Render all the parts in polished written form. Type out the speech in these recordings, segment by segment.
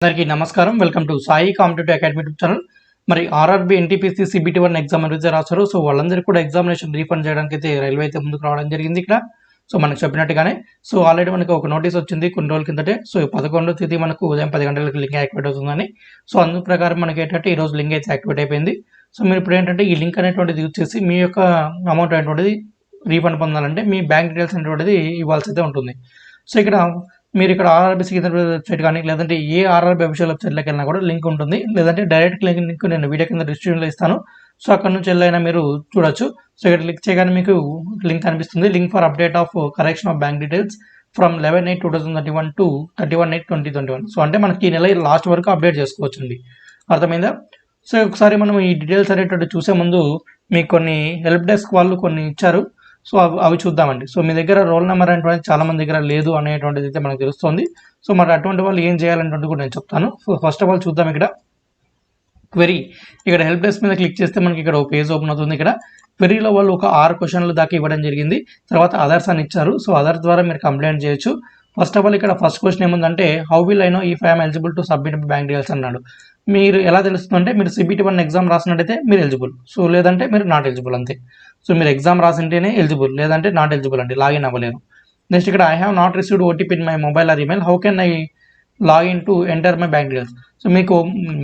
అందరికీ నమస్కారం. Welcome to Sai competitive academy YouTube channel. మరి ఆర్ఆర్బీ ఎన్టీపీసీ CBT-1 ఎగ్జామ్ ఎవరైతే రాశారో సో వాళ్ళందరికీ కూడా ఎగ్జామినేషన్ రీఫండ్ చేయడానికి అయితే రైల్వే అయితే ముందుకు రావడం జరిగింది ఇక్కడ. సో మనకు చెప్పినట్టుగానే సో ఆల్రెడీ మనకు ఒక నోటీస్ వచ్చింది కొన్ని రోజుల కిందటే. సో 11వ తేదీ మనకు ఉదయం 10 గంటలకు లింక్ యాక్టివేట్ అవుతుందని. సో అందు ప్రకారం మనకి ఏంటంటే ఈరోజు లింక్ అయితే యాక్టివేట్ అయిపోయింది. సో మీరు ఇప్పుడు ఏంటంటే ఈ లింక్ అనేటువంటిది యూజ్ చేసి మీ యొక్క అమౌంట్ అనేటువంటిది రీఫండ్ పొందాలంటే మీ బ్యాంక్ డీటెయిల్స్ అనేటువంటిది ఇవ్వాల్సి అయితే ఉంటుంది. సో ఇక్కడ మీరు ఇక్కడ ఆర్ఆర్బీ వెబ్సైట్ కానీ లేదంటే ఏ ఆర్ఆర్బీ అఫీషియల్ వెబ్సైట్లోకి వెళ్ళినా కూడా లింక్ ఉంటుంది. లేదంటే డైరెక్ట్ లింక్ నేను వీడియో కింద డిస్క్రిప్షన్లో ఇస్తాను. సో అక్కడ నుంచి వెళ్ళైనా మీరు చూడొచ్చు. సో ఇక్కడ క్లిక్ చేయగానే మీకు లింక్ కనిపిస్తుంది. Link for update of correction of bank details from 11/8/2021 to 31/8/2021. So అంటే మనకి ఈ నెల లాస్ట్ వరకు అప్డేట్ చేసుకోవచ్చు అండి. అర్థమైందా? సో ఒకసారి మనం ఈ డీటెయిల్స్ అనేటువంటి చూసే ముందు మీకు కొన్ని హెల్ప్ డెస్క్ వాళ్ళు కొన్ని ఇచ్చారు. సో అవి చూద్దామండి. సో మీ దగ్గర రోల్ నెంబర్ అనేటువంటి చాలా మంది దగ్గర లేదు అనేటువంటిది అయితే మనకు తెలుస్తుంది. సో మరి అటువంటి వాళ్ళు ఏం చేయాలనేటువంటి కూడా నేను చెప్తాను. సో ఫస్ట్ ఆఫ్ ఆల్ చూద్దాం ఇక్కడ క్వెరీ. ఇక్కడ హెల్ప్ డెస్క్ మీద క్లిక్ చేస్తే మనకి ఇక్కడ ఒక పేజ్ ఓపెన్ అవుతుంది. ఇక్కడ క్వెరీలో వాళ్ళు ఒక 6 క్వశ్చన్లు దాకా ఇవ్వడం జరిగింది. తర్వాత అదర్స్ అని ఇచ్చారు. సో అదర్స్ ద్వారా మీరు కంప్లైంట్ చేయొచ్చు. ఫస్ట్ ఆఫ్ ఆల్ ఇక్కడ ఫస్ట్ క్వశ్చన్ ఏముందంటే how will I know if I'm eligible to submit bank details అన్నాడు. మీరు ఎలా తెలుస్తుందంటే మీరు CBT-1 ఎగ్జామ్ రాసినట్టయితే మీరు ఎలిజిబుల్, సో లేదంటే మీరు నాట్ ఎలిజిబుల్ అంతే. సో మీరు ఎగ్జామ్ రాసింటేనే ఎలిజిబుల్, లేదంటే నాట్ ఎలిజిబుల్ అండి, లాగిన్ అవ్వలేరు. నెక్స్ట్ ఇక్కడ I have not received OTP in my mobile are email, how can I login to enter my bank details. So మీకు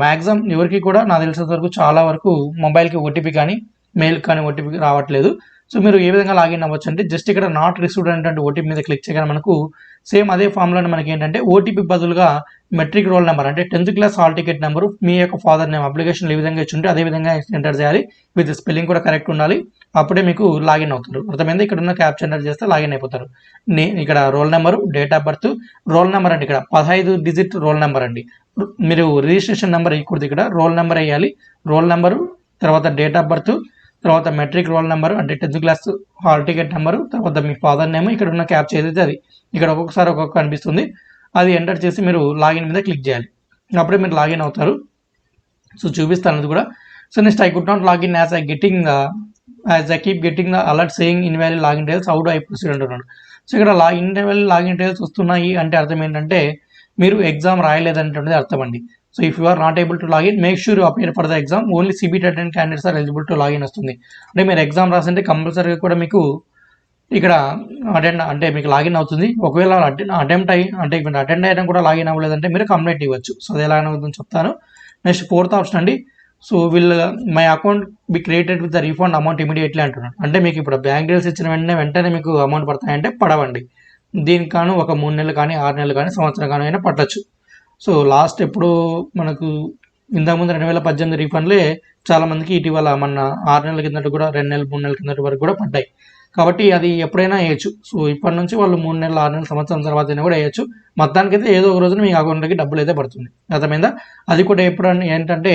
maximum ఎవరికి కూడా నాకు తెలిసినంత వరకు చాలా వరకు మొబైల్కి OTP కానీ మెయిల్ కానీ OTP రావట్లేదు. సో మీరు ఏ విధంగా లాగిన్ అవ్వచ్చు అంటే జస్ట్ ఇక్కడ నాట్ రిసీవ్డ్ అనేటువంటి OTP మీద క్లిక్ చేయగానే మనకు సేమ్ అదే ఫామ్లోనే మనకి ఏంటంటే OTP బదులుగా మెట్రిక్ రోల్ నెంబర్ అంటే 10th class hall ticket number మీ యొక్క ఫాదర్ నేమ్ అప్లికేషన్ ఏ విధంగా ఇచ్చుంటే అదే విధంగా ఎంటర్ చేయాలి. విత్ స్పెల్లింగ్ కూడా కరెక్ట్ ఉండాలి. అప్పుడే మీకు లాగిన్ అవుతారు. అర్థమైంది? ఇక్కడ ఉన్న క్యాప్చర్ ఎంటర్ చేస్తే లాగిన్ అయిపోతారు. ఇక్కడ roll number, date of birth, role number అంటే ఇక్కడ 15 డిజిట్ రోల్ నెంబర్ అండి. మీరు రిజిస్ట్రేషన్ నెంబర్ ఇవ్వకూడదు, ఇక్కడ రోల్ నెంబర్ వేయాలి. రోల్ నెంబరు, తర్వాత డేట్ ఆఫ్ బర్త్, తర్వాత మెట్రిక్ రోల్ నెంబర్ అంటే 10th class hall ticket number, తర్వాత మీ ఫాదర్ నేమ్, ఇక్కడ ఉన్న క్యాప్చర్ ఏదైతే అది ఇక్కడ ఒక్కొక్కసారి ఒక్కొక్క కనిపిస్తుంది. అది ఎంటర్ చేసి మీరు లాగిన్ మీద క్లిక్ చేయాలి. అప్పుడే మీరు లాగిన్ అవుతారు. సో చూపిస్తాను అది కూడా. So next I could not login as I keep getting the alert saying invalid login details, how do I proceed అంటున్నాడు. సో ఇక్కడ ఇన్వాలిడ్ లాగిన్ డీటెయిల్స్ వస్తున్నాయి అంటే అర్థం ఏంటంటే మీరు ఎగ్జామ్ రాయలేదనేటువంటిది అర్థం అండి. So if you are not able to login make sure you appear for the exam, only CBT attend candidates are eligible to login వస్తుంది. అంటే మీరు ఎగ్జామ్ రాసింటే కంపల్సరీగా కూడా మీకు ఇక్కడ అటెండ్ అంటే మీకు లాగిన్ అవుతుంది. ఒకవేళ అటెంప్ట్ అయ్యడం కూడా లాగిన్ అవ్వలేదంటే మీరు కంప్లైంట్ ఇవ్వచ్చు. సో అది ఎలా అవుతుందని చెప్తాను. నెక్స్ట్ 4th ఆప్షన్ అండి. So my account be created with the refund amount immediately అంటున్నాడు. అంటే మీకు ఇప్పుడు బ్యాంక్ డీటెయిల్స్ ఇచ్చిన వెంటనే మీకు అమౌంట్ పడతాయంటే పడవండి. దీనికి కాను ఒక 3 నెలలు కానీ 6 నెలలు కానీ సంవత్సరం కానీ అయినా పట్టచ్చు. సో లాస్ట్ ఎప్పుడు మనకు ఇంతకుముందు 2018 రీఫండ్లే చాలామందికి ఇటీవల మన 6 నెలల కిందట కూడా 2 నెలలు 3 నెలల కిందటి వరకు కూడా పడ్డాయి. కాబట్టి అది ఎప్పుడైనా వేయచ్చు. సో ఇప్పటి నుంచి వాళ్ళు 3 నెలలు 6 నెలల సంవత్సరం తర్వాత అయినా కూడా వేయచ్చు. మొత్తానికైతే ఏదో ఒక రోజున మీ అకౌంట్కి డబ్బులు అయితే పడుతుంది. అర్థమైందా? అది కూడా ఎప్పుడు ఏంటంటే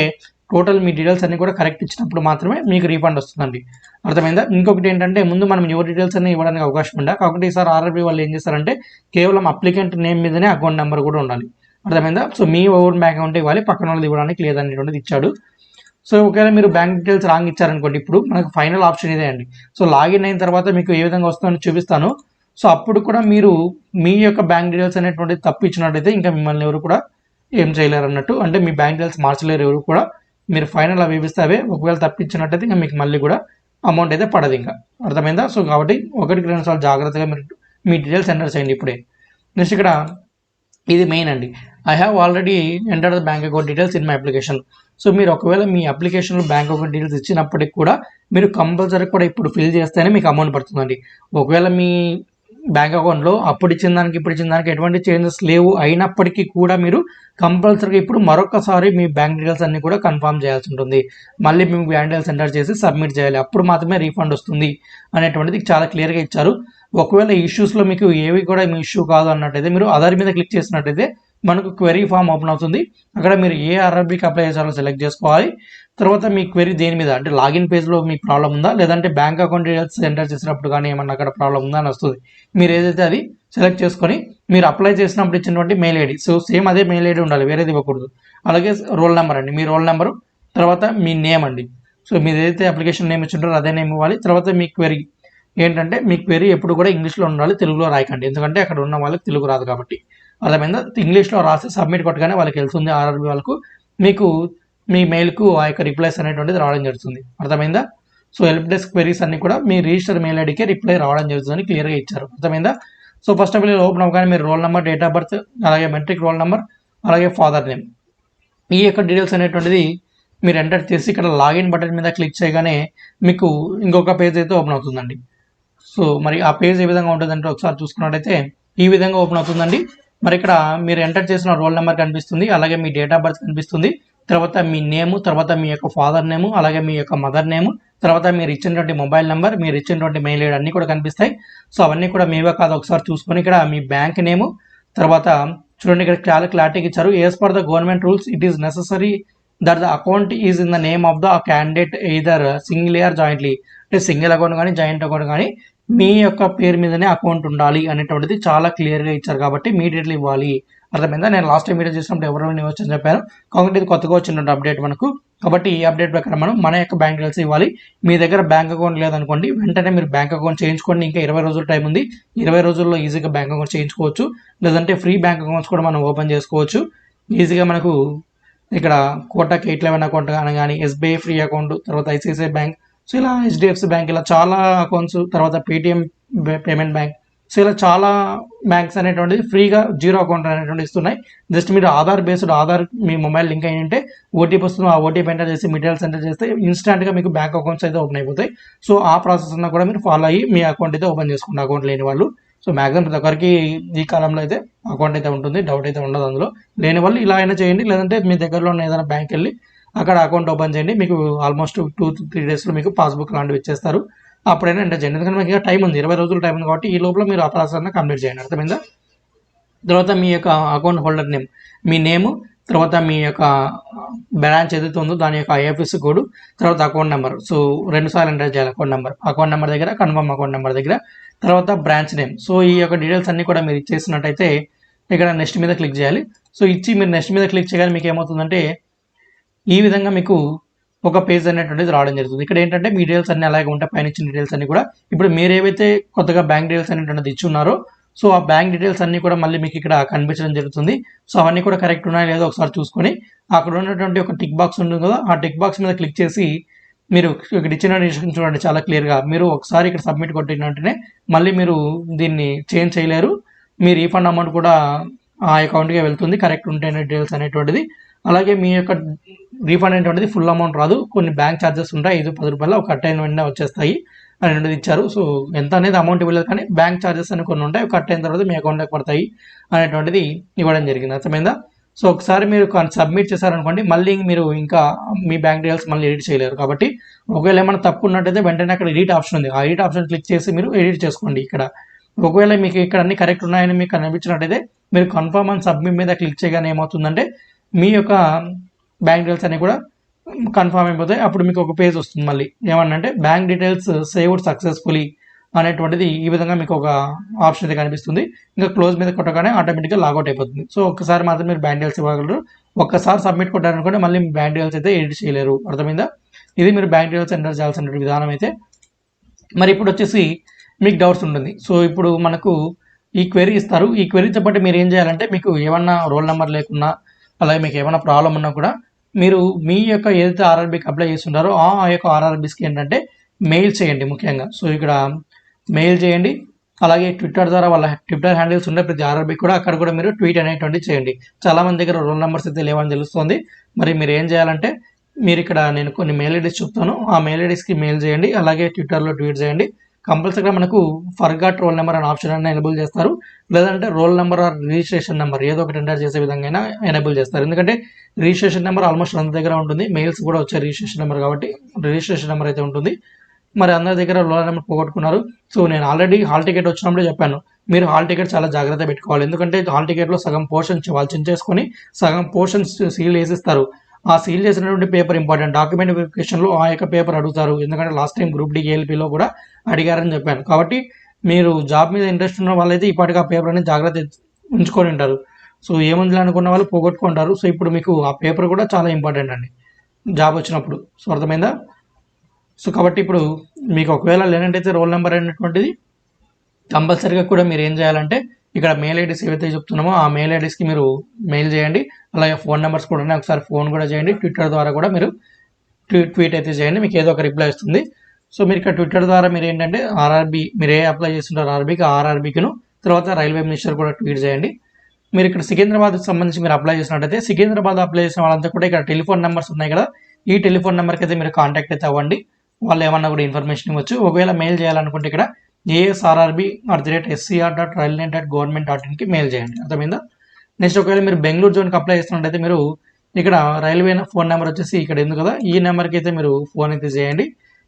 టోటల్ మీ డీటెయిల్స్ అన్ని కూడా కరెక్ట్ ఇచ్చినప్పుడు మాత్రమే మీకు రీఫండ్ వస్తుందండి. అర్థమైందా? ఇంకొకటి ఏంటంటే ముందు మనం ఎవరి డీటెయిల్స్ అన్ని ఇవ్వడానికి అవకాశం ఉందా, కాబట్టి ఈసారి ఆర్ఆర్బీ వాళ్ళు ఏం చేస్తారంటే కేవలం అప్లికెంట్ నేమ్ మీదనే అకౌంట్ నెంబర్ కూడా ఉండాలి. అర్థమైందా? సో మీ ఓన్ బ్యాంక్ అకౌంట్ ఇవ్వాలి, పక్కన వాళ్ళది ఇవ్వడానికి లేదనేటువంటిది ఇచ్చాడు. సో ఒకవేళ మీరు బ్యాంక్ డీటెయిల్స్ రాంగ్ ఇచ్చారనుకోండి, ఇప్పుడు మనకు ఫైనల్ ఆప్షన్ ఇదే అండి. సో లాగిన్ అయిన తర్వాత మీకు ఏ విధంగా వస్తుందని చూపిస్తాను. సో అప్పుడు కూడా మీరు మీ యొక్క బ్యాంక్ డీటెయిల్స్ అనేటువంటిది తప్పు ఇచ్చినట్టయితే ఇంకా మిమ్మల్ని ఎవరు కూడా ఏం చేయలేరు అన్నట్టు. అంటే మీ బ్యాంక్ డీటెయిల్స్ మార్చలేరు ఎవరు కూడా. మీరు ఫైనల్ అవి ఇస్తే అవే, ఒకవేళ తప్పించినట్టయితే ఇంకా మీకు మళ్ళీ కూడా అమౌంట్ అయితే పడదు ఇంకా. అర్థమైందా? సో కాబట్టి 1-2 సార్లు జాగ్రత్తగా మీరు మీ డీటెయిల్స్ ఎంటర్ చేయండి ఇప్పుడే. నెక్స్ట్ ఇక్కడ ఇది మెయిన్ అండి. I have already enter the bank account details in my application. So మీరు ఒకవేళ మీ అప్లికేషన్లో బ్యాంక్ అకౌంట్ డీటెయిల్స్ ఇచ్చినప్పటికి కూడా మీరు కంపల్సరీ కూడా ఇప్పుడు ఫిల్ చేస్తేనే మీకు అమౌంట్ పడుతుందండి. ఒకవేళ మీ బ్యాంక్ అకౌంట్లో అప్పుడు ఇచ్చిన దానికి ఇప్పుడు ఇచ్చిన దానికి ఎటువంటి చేంజెస్ లేవు అయినప్పటికీ కూడా మీరు కంపల్సరీగా ఇప్పుడు మరొకసారి మీ బ్యాంక్ డీటెయిల్స్ అన్ని కూడా కన్ఫర్మ్ చేయాల్సి ఉంటుంది. మళ్ళీ మీ బ్యాంక్ డీటెయిల్స్ ఎంటర్ చేసి సబ్మిట్ చేయాలి, అప్పుడు మాత్రమే రీఫండ్ వస్తుంది అనేటువంటిది చాలా క్లియర్గా ఇచ్చారు. ఒకవేళ ఇష్యూస్లో మీకు ఏవి కూడా మీ ఇష్యూ కాదు అన్నట్టయితే మీరు అదర్ మీద క్లిక్ చేసినట్టయితే మనకు క్వెరీ ఫామ్ ఓపెన్ అవుతుంది. అక్కడ మీరు ఏ ఆర్ఆర్బీకి అప్లై చేసారో సెలెక్ట్ చేసుకోవాలి. తర్వాత మీ క్వెరీ దేని మీద అంటే లాగిన్ పేజ్లో మీకు ప్రాబ్లం ఉందా, లేదంటే బ్యాంక్ అకౌంట్ డీటెయిల్స్ ఎంటర్ చేసినప్పుడు కానీ ఏమన్నా అక్కడ ప్రాబ్లం ఉందా అని వస్తుంది. మీరు ఏదైతే అది సెలెక్ట్ చేసుకొని మీరు అప్లై చేసినప్పుడు ఇచ్చినటువంటి మెయిల్ ఐడి, సో సేమ్ అదే మెయిల్ ఐడి ఉండాలి, వేరేది ఇవ్వకూడదు. అలాగే రోల్ నెంబర్ అండి, మీ రోల్ నెంబరు, తర్వాత మీ నేమ్ అండి. సో మీరు ఏదైతే అప్లికేషన్ నేమ్ ఇచ్చింటారో అదే నేమ్ ఇవ్వాలి. తర్వాత మీ క్వెరీ ఏంటంటే మీ క్వెరీ ఎప్పుడు కూడా ఇంగ్లీష్లో ఉండాలి, తెలుగులో రాయకండి, ఎందుకంటే అక్కడ ఉన్న వాళ్ళకి తెలుగు రాదు కాబట్టి. అర్థమైందా? ఇంగ్లీష్లో రాసి సబ్మిట్ కొట్టగానే వాళ్ళకి వెళ్తుంది ఆర్ఆర్బీ వాళ్ళకు, మీకు మీ మెయిల్కు ఆ యొక్క రిప్లైస్ అనేటువంటిది రావడం జరుగుతుంది. అర్థమైందా? సో హెల్ప్ డెస్క్ క్వెరీస్ అన్ని కూడా మీ రిజిస్టర్ మెయిల్ ఐడికే రిప్లై రావడం జరుగుతుందని క్లియర్గా ఇచ్చారు. అర్థమైందా? So first of all open అవ్వగానే మీరు roll number, date of birth, అలాగే మెట్రిక్ రోల్ నెంబర్, అలాగే ఫాదర్ నేమ్, ఈ యొక్క డీటెయిల్స్ అనేటువంటిది మీరు ఎంటర్ చేసి ఇక్కడ లాగిన్ బటన్ మీద క్లిక్ చేయగానే మీకు ఇంకొక పేజ్ అయితే ఓపెన్ అవుతుందండి. సో మరి ఆ పేజ్ ఏ విధంగా ఉంటుందంటే ఒకసారి చూసుకున్నట్టయితే ఈ విధంగా ఓపెన్ అవుతుందండి. మరి ఇక్కడ మీరు ఎంటర్ చేసిన రోల్ నెంబర్ కనిపిస్తుంది, అలాగే మీ డేట్ ఆఫ్ బర్త్ కనిపిస్తుంది, తర్వాత మీ నేము, తర్వాత మీ యొక్క ఫాదర్ నేము, అలాగే మీ యొక్క మదర్ నేము, తర్వాత మీరు ఇచ్చినటువంటి మొబైల్ నెంబర్, మీరు ఇచ్చినటువంటి మెయిల్ ఐడి అన్నీ కూడా కనిపిస్తాయి. సో అవన్నీ కూడా మీవే కాదు ఒకసారి చూసుకొని ఇక్కడ మీ బ్యాంక్ నేము, తర్వాత చూడండి ఇక్కడ చాలా క్లారిటీగా ఇచ్చారు. As per the government rules it is necessary that the account is in the name of the candidate either single or jointly, అంటే సింగిల్ అకౌంట్ కానీ జాయింట్ అకౌంట్ కానీ మీ యొక్క పేరు మీదనే అకౌంట్ ఉండాలి అనేటువంటిది చాలా క్లియర్గా ఇచ్చారు. కాబట్టి ఇమీడియట్లీ ఇవ్వాలి. అర్థమైందా? నేను లాస్ట్ టైం వీడియో చేసినప్పుడు ఎవరు వచ్చని చెప్పాను. కాబట్టి ఇది కొత్తగా వచ్చినట్టు అప్డేట్ మనకు. కాబట్టి ఈ అప్డేట్ ప్రకారం మనం మన యొక్క బ్యాంక్ డీటెయిల్స్ ఇవ్వాలి. మీ దగ్గర బ్యాంక్ అకౌంట్ లేదనుకోండి, వెంటనే మీరు బ్యాంక్ అకౌంట్ చేయించుకోండి. ఇంకా 20 రోజుల టైం ఉంది. 20 రోజుల్లో ఈజీగా బ్యాంక్ అకౌంట్ చేయించుకోవచ్చు. లేదంటే ఫ్రీ బ్యాంక్ అకౌంట్స్ కూడా మనం ఓపెన్ చేసుకోవచ్చు. ఈజీగా మనకు ఇక్కడ కోటక్ 811 అకౌంట్ కానీ ఎస్బీఐ ఫ్రీ అకౌంట్, తర్వాత ఐసిఐసిఐ బ్యాంక్, సో ఇలా హెచ్డిఎఫ్సి బ్యాంక్, ఇలా చాలా అకౌంట్స్, తర్వాత పేటిఎం పేమెంట్ బ్యాంక్, సో ఇలా చాలా బ్యాంక్స్ అనేటువంటిది ఫ్రీగా జీరో అకౌంట్ అనేటువంటి ఇస్తున్నాయి. జస్ట్ మీరు ఆధార్ బేస్డ్, ఆధార్ మీ మొబైల్ లింక్ అయ్యింటే ఓటీపీ వస్తుంది. ఆ ఓటీపీ ఎంటర్ చేసి మీ డీటెయిల్స్ ఎంటర్ చేస్తే ఇన్స్టాంట్గా మీకు బ్యాంక్ అకౌంట్స్ అయితే ఓపెన్ అయిపోతాయి. సో ఆ ప్రాసెస్ అన్నా కూడా మీరు ఫాలో అయ్యి మీ అకౌంట్ అయితే ఓపెన్ చేసుకోండి, అకౌంట్ లేని వాళ్ళు. సో మ్యాక్సిమం ప్రతి ఒక్కరికి ఈ కాలంలో అయితే అకౌంట్ అయితే ఉంటుంది, డౌట్ అయితే ఉండదు అందులో. లేని వాళ్ళు ఇలా అయినా చేయండి, లేదంటే మీ దగ్గరలో ఉన్న ఏదైనా బ్యాంక్ వెళ్ళి అక్కడ అకౌంట్ ఓపెన్ చేయండి. మీకు ఆల్మోస్ట్ 2-3 డేస్లో మీకు పాస్బుక్ లాంటివి ఇచ్చేస్తారు. అప్పుడైనా ఎంటర్ చేయండి, ఎందుకంటే మీకు టైం ఉంది, 20 రోజులు టైం ఉంది. కాబట్టి ఈ లోపల మీరు ఆ ప్రాసెస్ కంప్లీట్ చేయండి. అర్థమైందా? తర్వాత మీ యొక్క అకౌంట్ హోల్డర్ నేమ్, మీ నేము, తర్వాత మీ యొక్క బ్రాంచ్ ఏదైతే ఉందో దాని యొక్క ఐఎఫ్ఎస్సి కోడ్, తర్వాత అకౌంట్ నెంబర్. సో 2 సార్లు ఎంటర్ చేయాలి అకౌంట్ నెంబర్ దగ్గర, కన్ఫర్మ్ అకౌంట్ నెంబర్ దగ్గర, తర్వాత బ్రాంచ్ నేమ్. సో ఈ యొక్క డీటెయిల్స్ అన్నీ కూడా మీరు ఇచ్చేసినట్టయితే ఇక్కడ నెక్స్ట్ మీద క్లిక్ చేయాలి. సో ఇచ్చి మీరు నెక్స్ట్ మీద క్లిక్ చేయగానే మీకు ఏమవుతుందంటే ఈ విధంగా మీకు ఒక పేజ్ అనేటువంటిది రావడం జరుగుతుంది. ఇక్కడ ఏంటంటే మీ డీటెయిల్స్ అన్ని అలాగే ఉంటాయి, పైన ఇచ్చిన డీటెయిల్స్ అన్ని కూడా. ఇప్పుడు మీరు ఏవైతే కొత్తగా బ్యాంక్ డీటెయిల్స్ అనేటువంటిది ఇచ్చి ఉన్నారో సో ఆ బ్యాంక్ డీటెయిల్స్ అన్ని కూడా మళ్ళీ మీకు ఇక్కడ కనిపించడం జరుగుతుంది. సో అవన్నీ కూడా కరెక్ట్ ఉన్నాయో లేదో ఒకసారి చూసుకొని అక్కడ ఉన్నటువంటి ఒక టిక్ బాక్స్ ఉంటుంది కదా, ఆ టిక్ బాక్స్ మీద క్లిక్ చేసి మీరు ఇక్కడ ఇచ్చిన డిసిషన్ చూడండి చాలా క్లియర్గా. మీరు ఒకసారి ఇక్కడ సబ్మిట్ కొట్టిన వెంటనే మళ్ళీ మీరు దీన్ని చేంజ్ చేయలేరు. మీ రీఫండ్ అమౌంట్ కూడా ఆ అకౌంట్కే వెళ్తుంది, కరెక్ట్ ఉంటేనే డీటెయిల్స్ అనేటువంటిది. అలాగే మీ యొక్క రీఫండ్ అనేటువంటిది ఫుల్ అమౌంట్ రాదు, కొన్ని బ్యాంక్ ఛార్జెస్ ఉంటాయి, 5-10 రూపాయలు ఒక కట్ అయిన వెంటనే వచ్చేస్తాయి అనేటువంటిది ఇచ్చారు. సో ఎంత అనేది అమౌంట్ ఇవ్వలేదు, కానీ బ్యాంక్ ఛార్జెస్ అని కొన్ని ఉంటాయి, కట్ అయిన తర్వాత మీ అకౌంట్లోకి పడతాయి అనేటువంటిది ఇవ్వడం జరిగింది. అర్థమైందా? సో ఒకసారి మీరు సబ్మిట్ చేశారనుకోండి, మళ్ళీ మీరు ఇంకా మీ బ్యాంక్ డీటెయిల్స్ మళ్ళీ ఎడిట్ చేయలేరు. కాబట్టి ఒకవేళ ఏమైనా తప్పు ఉన్నట్టయితే వెంటనే అక్కడ ఎడిట్ ఆప్షన్ ఉంది, ఆ ఎడిట్ ఆప్షన్ క్లిక్ చేసి మీరు ఎడిట్ చేసుకోండి. ఇక్కడ ఒకవేళ మీకు ఇక్కడ అన్ని కరెక్ట్ ఉన్నాయని మీకు కనిపించినట్టయితే మీరు కన్ఫర్మ్ అండ్ సబ్మిట్ మీద క్లిక్ చేయగానే ఏమవుతుందంటే మీ యొక్క బ్యాంక్ డీటెయిల్స్ అన్ని కూడా కన్ఫర్మ్ అయిపోతాయి. అప్పుడు మీకు ఒక పేజ్ వస్తుంది మళ్ళీ ఏమన్నంటే బ్యాంక్ డీటెయిల్స్ సేవ్డ్ సక్సెస్ఫుల్లీ అనేటువంటిది ఈ విధంగా మీకు ఒక ఆప్షన్ అయితే కనిపిస్తుంది. ఇంకా క్లోజ్ మీద కొట్టగానే ఆటోమేటిక్గా లాగౌట్ అయిపోతుంది. సో ఒక్కసారి మాత్రం మీరు బ్యాంక్ డీటెయిల్స్ ఇవ్వగలరు. ఒక్కసారి సబ్మిట్ కొట్టారనుకోండి మళ్ళీ మీ బ్యాంక్ డీటెయిల్స్ అయితే ఎడిట్ చేయలేరు. అర్థమైందా? ఇది మీరు బ్యాంక్ డీటెయిల్స్ ఎంటర్ చేయాల్సిన విధానం అయితే. మరి ఇప్పుడు వచ్చేసి మీకు డౌట్స్ ఉంటుంది. సో ఇప్పుడు మనకు ఈ క్వెరీ ఇస్తారు. ఈ క్వెరీతో పాటు మీరు ఏం చేయాలంటే మీకు ఏమన్నా రోల్ నెంబర్ లేకున్నా, అలాగే మీకు ఏమైనా ప్రాబ్లం ఉన్నా కూడా మీరు మీ యొక్క ఏదైతే ఆర్ఆర్బీకి అప్లై చేస్తుంటారో ఆ యొక్క ఆర్ఆర్బీస్కి ఏంటంటే మెయిల్ చేయండి ముఖ్యంగా. సో ఇక్కడ మెయిల్ చేయండి. అలాగే ట్విట్టర్ ద్వారా వాళ్ళ ట్విట్టర్ హ్యాండిల్స్ ఉండే ప్రతి ఆర్ఆర్బీ కూడా అక్కడ కూడా మీరు ట్వీట్ అనేటువంటిది చేయండి. చాలామంది దగ్గర రోల్ నెంబర్స్ అయితే లేవని తెలుస్తుంది. మరి మీరు ఏం చేయాలంటే మీరు ఇక్కడ నేను కొన్ని మెయిల్ ఐడీస్ చెప్తాను, ఆ మెయిల్ ఐడీస్కి మెయిల్ చేయండి, అలాగే ట్విట్టర్లో ట్వీట్ చేయండి. కంపల్సరీగా మనకు ఫర్గాట్ రోల్ నెంబర్ అనే ఆప్షన్ అన్న ఎనేబుల్ చేస్తారు, లేదంటే roll number or registration number ఏదో ఒకటి ఎంటర్ చేసే విధంగా ఎనేబుల్ చేస్తారు. ఎందుకంటే రిజిస్ట్రేషన్ నెంబర్ ఆల్మోస్ట్ అందరి దగ్గర ఉంటుంది, మెయిల్స్ కూడా వచ్చే రిజిస్ట్రేషన్ నెంబర్ కాబట్టి రిజిస్ట్రేషన్ నెంబర్ అయితే ఉంటుంది. మరి అందరి దగ్గర రోల్ నెంబర్ పోగొట్టుకున్నారు. సో నేను ఆల్రెడీ హాల్ టికెట్ వచ్చినప్పుడే చెప్పాను, మీరు హాల్ టికెట్ చాలా జాగ్రత్త పెట్టుకోవాలి. ఎందుకంటే హాల్ టికెట్లో సగం పోర్షన్స్ వాళ్ళు చించేసుకొని సగం పోర్షన్స్ సీల్ వేసిస్తారు. ఆ సీల్ చేసినటువంటి పేపర్ ఇంపార్టెంట్, డాక్యుమెంట్ వెరిఫికేషన్లో ఆ యొక్క పేపర్ అడుగుతారు. ఎందుకంటే లాస్ట్ టైం గ్రూప్ డి ఏఎల్పీలో కూడా అడిగారని చెప్పాను. కాబట్టి మీరు జాబ్ మీద ఇంట్రెస్ట్ ఉన్న వాళ్ళైతే ఇప్పటికీ ఆ పేపర్ అనేది జాగ్రత్త ఉంచుకొని ఉంటారు. సో ఏముంది అనుకున్న వాళ్ళు పోగొట్టుకుంటారు. సో ఇప్పుడు మీకు ఆ పేపర్ కూడా చాలా ఇంపార్టెంట్ అండి జాబ్ వచ్చినప్పుడు. సో అర్థమైందా? సో కాబట్టి ఇప్పుడు మీకు ఒకవేళ లేనట్టయితే రోల్ నెంబర్ అనేటువంటిది కంపల్సరీగా కూడా మీరు ఏం చేయాలంటే ఇక్కడ మెయిల్ ఐడీస్ ఏవైతే చెప్తున్నామో ఆ మెయిల్ ఐడీస్కి మీరు మెయిల్ చేయండి. అలాగే ఫోన్ నెంబర్స్ కూడా ఉన్నాయి, ఒకసారి ఫోన్ కూడా చేయండి. ట్విట్టర్ ద్వారా కూడా మీరు ట్వీట్ అయితే చేయండి, మీకు ఏదో ఒక రిప్లై వస్తుంది. సో మీరు ఇక్కడ ట్విట్టర్ ద్వారా మీరు ఏంటంటే ఆర్ఆర్బీ మీరు ఏ అప్లై చేస్తుంటారు ఆర్ఆర్బీకి ఆర్ఆర్బీకిను తర్వాత రైల్వే మినిస్టర్ కూడా ట్వీట్ చేయండి. మీరు ఇక్కడ సికింద్రాబాద్కి సంబంధించి మీరు అప్లై చేసినట్టయితే సికింద్రాబాద్ అప్లై చేసిన వాళ్ళంతా కూడా ఇక్కడ టెలిఫోన్ నెంబర్స్ ఉన్నాయి కదా, ఈ టెలిఫోన్ నెంబర్కి అయితే మీరు కాంటాక్ట్ అయితే అవ్వండి. వాళ్ళు ఏమన్నా కూడా ఇన్ఫర్మేషన్ ఇవ్వచ్చు. ఒకవేళ మెయిల్ చేయాలనుకుంటే ఇక్కడ asrb@railnet.government.in మెయిల్ చేయండి. అర్థమైందా? నెక్స్ట్ ఒకవేళ మీరు బెంగళూరు జోన్కి అప్లై చేస్తున్నట్టయితే మీరు ఇక్కడ రైల్వే ఫోన్ నెంబర్ వచ్చేసి ఇక్కడ ఎందుకు కదా ఈ నెంబర్కి అయితే మీరు ఫోన్ అయితే చేయండి.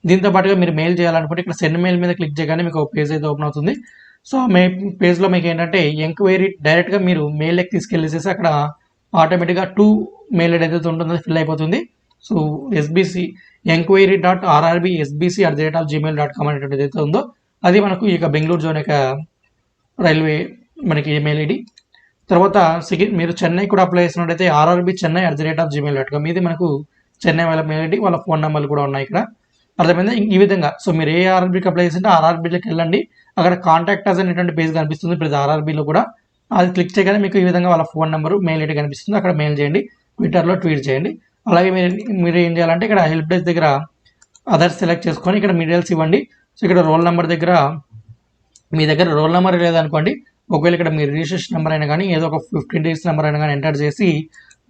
దీంతో పాటుగా మీరు మెయిల్ చేయాలనుకుంటే ఇక్కడ సెండ్ మెయిల్ మీద క్లిక్ చేయగానే మీకు ఒక పేజ్ అయితే ఓపెన్ అవుతుంది. సో పేజ్లో మీకు ఏంటంటే ఎంక్వైరీ డైరెక్ట్గా మీరు మెయిల్కి తీసుకెళ్ళేసేసి అక్కడ ఆటోమేటిక్గా 2 మెయిల్ ఐడి అయితే ఉంటుందో ఫిల్ అయిపోతుంది. సో SBC enquiry.rrbsbc@gmail.com అనేటువంటిది అయితే ఉందో అది మనకు ఇక బెంగళూరు జోన్ యొక్క రైల్వే మనకి ఈమెయిల్ ఐడి. తర్వాత మీరు చెన్నై కూడా అప్లై చేసినట్టయితే rrbchennai@gmail.com ఇది మనకు చెన్నై వాళ్ళ మెయిల్ ఐడి, వాళ్ళ ఫోన్ నెంబర్లు కూడా ఉన్నాయి ఇక్కడ. అర్థమైందా? ఈ విధంగా సో మీరు ఏ ఆర్ఆర్బీకి అప్లై చేసింటే ఆర్ఆర్బీలోకి వెళ్ళండి, అక్కడ కాంటాక్ట్ అస్ అనేటువంటి పేజ్ కనిపిస్తుంది ప్రతి ఆర్ఆర్బీలో కూడా. అది క్లిక్ చేయగానే మీకు ఈ విధంగా వాళ్ళ ఫోన్ నెంబరు మెయిల్ ఐడి కనిపిస్తుంది, అక్కడ మెయిల్ చేయండి, ట్విట్టర్లో ట్వీట్ చేయండి. అలాగే మీరు ఏం చేయాలంటే ఇక్కడ హెల్ప్ డెస్క్ దగ్గర అదర్స్ సెలెక్ట్ చేసుకొని ఇక్కడ డీటెయిల్స్ ఇవ్వండి. సో ఇక్కడ రోల్ నెంబర్ దగ్గర మీ దగ్గర రోల్ నెంబర్ లేదనుకోండి, ఒకవేళ ఇక్కడ మీ రిజిస్ట్రేషన్ నెంబర్ అయినా కానీ ఏదో ఒక 15 digits నెంబర్ అయినా కానీ ఎంటర్ చేసి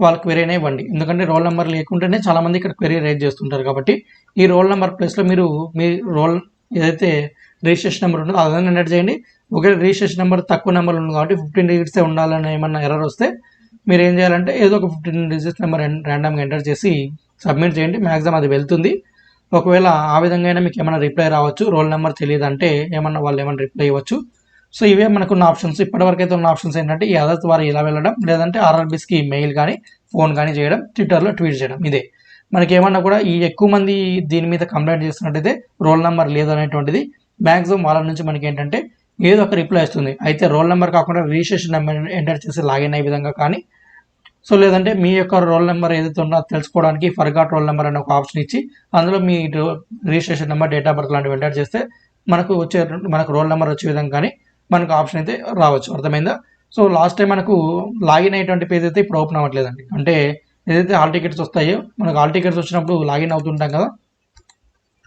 వాళ్ళ క్వెరీ అయినా ఇవ్వండి. ఎందుకంటే రోల్ నెంబర్ లేకుంటేనే చాలామంది ఇక్కడ క్వెరీ రైజ్ చేస్తుంటారు కాబట్టి ఈ రోల్ నెంబర్ ప్లేస్లో మీరు మీ రోల్ ఏదైతే రిజిస్ట్రేషన్ నెంబర్ ఉంటుందో అదన్నీ ఎంటర్ చేయండి. ఒకవేళ రిజిస్ట్రేషన్ నెంబర్ తక్కువ నెంబర్ ఉంది కాబట్టి 15 digits ఉండాలని ఏమన్నా ఎర్రర్ వస్తే మీరు ఏం చేయాలంటే ఏదో ఒక 15 digits నెంబర్ ర్యాండమ్గా ఎంటర్ చేసి సబ్మిట్ చేయండి. మ్యాక్సిమం అది వెళ్తుంది. ఒకవేళ ఆ విధంగా అయినా మీకు ఏమైనా రిప్లై రావచ్చు, రోల్ నెంబర్ తెలియదు అంటే వాళ్ళు ఏమైనా రిప్లై ఇవ్వచ్చు. సో ఇవే మనకున్న ఆప్షన్స్. ఇప్పటివరకు అయితే ఉన్న ఆప్షన్స్ ఏంటంటే ఈ అదర్స్ ద్వారా ఇలా వెళ్ళడం, లేదంటే ఆర్ఆర్బీస్కి మెయిల్ కానీ ఫోన్ కానీ చేయడం, ట్విట్టర్లో ట్వీట్ చేయడం. ఇదే మనకి ఏమన్నా కూడా ఈ ఎక్కువ మంది దీని మీద కంప్లైంట్ చేస్తున్నట్టయితే రోల్ నెంబర్ లేదు అనేటువంటిది మ్యాక్సిమం వాళ్ళ నుంచి మనకి ఏంటంటే ఏదో ఒక రిప్లై వస్తుంది. అయితే రోల్ నెంబర్ కాకుండా రిజిస్ట్రేషన్ నెంబర్ ఎంటర్ చేసి లాగిన్ అయ్యే విధంగా కానీ, సో లేదంటే మీ యొక్క రోల్ నెంబర్ ఏదైతే ఉందో తెలుసుకోవడానికి ఫర్గాట్ రోల్ నెంబర్ అనే ఒక ఆప్షన్ ఇచ్చి అందులో మీ registration number, date of birth లాంటివి ఎంటర్ చేస్తే మనకు రోల్ నెంబర్ వచ్చే విధంగా కానీ మనకు ఆప్షన్ అయితే రావచ్చు. అర్థమైందా? సో లాస్ట్ టైం మనకు లాగిన్ అయ్యేటువంటి పేజ్ అయితే ఇప్పుడు ఓపెన్ అవ్వట్లేదండి. అంటే ఏదైతే హాల్ టికెట్స్ వస్తాయో మనకు హాల్ టికెట్స్ వచ్చినప్పుడు లాగిన్ అవుతుంటాం కదా,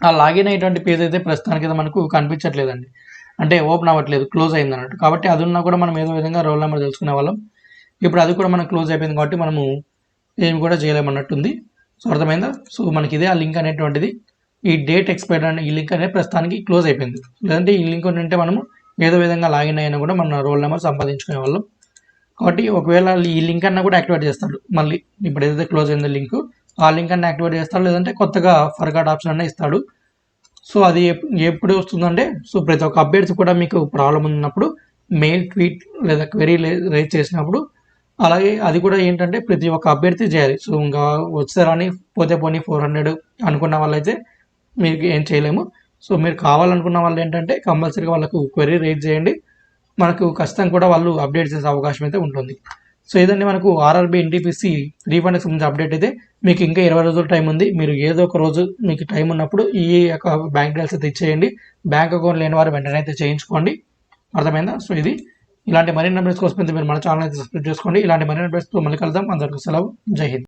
ఆ లాగిన్ అయ్యేటువంటి పేజ్ అయితే ప్రస్తుతానికి మనకు కనిపించట్లేదండి. అంటే ఓపెన్ అవ్వట్లేదు, క్లోజ్ అయింది అన్నట్టు. కాబట్టి అది ఉన్నా కూడా మనం ఏదో విధంగా రోల్ నెంబర్ తెలుసుకునే వాళ్ళం. ఇప్పుడు అది కూడా మనకు క్లోజ్ అయిపోయింది కాబట్టి మనము ఏమి కూడా చేయలేమన్నట్టుంది. సో అర్థమైందా? సో మనకి ఇదే ఆ లింక్ అనేటువంటిది ఈ డేట్ ఎక్స్పైర్ అనే ఈ లింక్ అనేది ప్రస్తుతానికి క్లోజ్ అయిపోయింది. లేదంటే ఈ లింక్ ఉంటే మనము ఏదో విధంగా లాగిన్ అయినా కూడా మన రోల్ నెంబర్ సంపాదించుకునే వాళ్ళం. కాబట్టి ఒకవేళ ఈ లింక్ అన్నా కూడా యాక్టివేట్ చేస్తాడు మళ్ళీ. ఇప్పుడు ఏదైతే క్లోజ్ అయిందో లింక్, ఆ లింక్ అన్న యాక్టివేట్ చేస్తాడు, లేదంటే కొత్తగా ఫర్గాట్ ఆప్షన్ అన్న ఇస్తాడు. సో అది ఎప్పుడు వస్తుందంటే సో ప్రతి ఒక్క అప్డేట్స్ కూడా మీకు ప్రాబ్లం ఉన్నప్పుడు మెయిల్, ట్వీట్ లేదా క్వెరీ రైజ్ చేసినప్పుడు అలాగే అది కూడా ఏంటంటే ప్రతి ఒక్క అభ్యర్థి చేయాలి. సో ఇంకా వచ్చారని పోతే పోనీ 400 అనుకున్న వాళ్ళైతే మీకు ఏం చేయలేము. సో మీరు కావాలనుకున్న వాళ్ళు ఏంటంటే కంపల్సరీగా వాళ్ళకు క్వెరీ రైజ్ చేయండి, మనకు ఖచ్చితంగా కూడా వాళ్ళు అప్డేట్ చేసే అవకాశం అయితే ఉంటుంది. సో ఇదండి మనకు ఆర్ఆర్బీ ఎన్టీపీసీ రీఫండ్కి సంబంధించిన అప్డేట్ అయితే. మీకు ఇంకా 20 రోజుల టైం ఉంది. మీరు ఏదో ఒక రోజు మీకు టైం ఉన్నప్పుడు ఈ యొక్క బ్యాంక్ డీటెయిల్స్ అయితే ఇచ్చేయండి. బ్యాంక్ అకౌంట్ లేని వారు వెంటనే అయితే చేయించుకోండి. అర్థమైందా? సో ఇది ఇలాంటి మరిన్ని అప్డేట్స్ కోసం మీరు మన ఛానల్ అయితే సబ్స్క్రైబ్ చేసుకోండి. ఇలాంటి మరిన్ని అప్డేట్స్తో మళ్ళీ కలుద్దాం. అందరికీ సెలవు. జై హింద్.